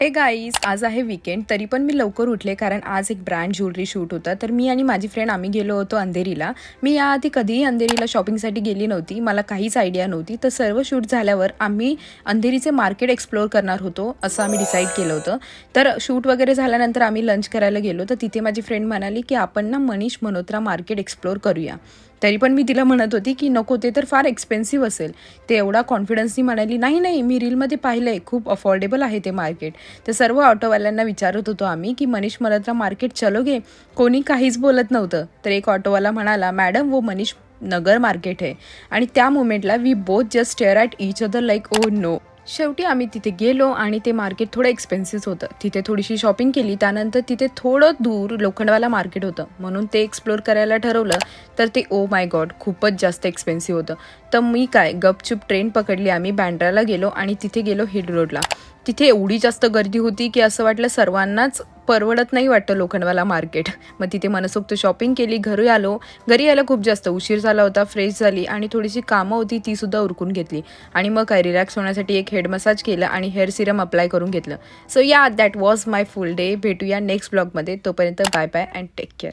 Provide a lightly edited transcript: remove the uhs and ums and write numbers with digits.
हे गाईज, आज आहे वीकेंड. तरी पण मी लवकर उठले कारण आज एक ब्रँड ज्वेलरी शूट होता. तर मी आणि माझी फ्रेंड आम्ही गेलो होतो अंधेरीला. मी याआधी कधीही अंधेरीला शॉपिंगसाठी गेली नव्हती. मला काहीच आयडिया नव्हती. तर सर्व शूट झाल्यावर आम्ही अंधेरीचे मार्केट एक्सप्लोअर करणार होतो असं आम्ही डिसाईड केलं होतं. तर शूट वगैरे झाल्यानंतर आम्ही लंच करायला गेलो. तर तिथे माझी फ्रेंड म्हणाली की आपण ना मनीष मल्होत्रा मार्केट एक्सप्लोअर करूया. तरी पण मी तिला म्हणत होती की नको, ते तर फार एक्सपेन्सिव्ह असेल. ते एवढा कॉन्फिडन्सनी म्हणाली, नाही नाही, मी रीलमध्ये पाहिलं आहे, खूप अफोर्डेबल आहे ते मार्केट. तर सर्व ऑटोवाल्यांना विचारत होतो आम्ही की मनीष मल्होत्रा मार्केट चलोगे. कोणी काहीच बोलत नव्हतं. तर एक ऑटोवाला म्हणाला, मॅडम वो मनीष नगर मार्केट आहे. आणि त्या मोमेंटला we both just stare at each other like oh no. शेवटी आम्ही तिथे गेलो आणि ते मार्केट थोडं एक्सपेन्सिव्ह होतं. तिथे थोडीशी शॉपिंग केली. त्यानंतर तिथे थोडं दूर लोखंडवाला मार्केट होतं, म्हणून ते एक्सप्लोअर करायला ठरवलं. तर ते ओ माय गॉड, खूपच जास्त एक्सपेन्सिव्ह होतं. तर मी काय गपचूप ट्रेन पकडली. आम्ही बँड्राला गेलो आणि तिथे गेलो हिल रोडला. तिथे एवढी जास्त गर्दी होती की असं वाटलं सर्वांनाच परवडत नाही वाटतं लोखंडवाला मार्केट. मग तिथे मनसोक्त शॉपिंग केली. घरी आलो. घरी यायला खूप जास्त उशीर झाला होता. फ्रेश झाली आणि थोडीशी कामं होती तीसुद्धा उरकून घेतली. आणि मग काय रिलॅक्स होण्यासाठी एक हेड मसाज केला आणि हेअर सिरम अप्लाय करून घेतलं. So yeah, that was my full day. भेटूया नेक्स्ट ब्लॉगमध्ये. तोपर्यंत bye bye and take care.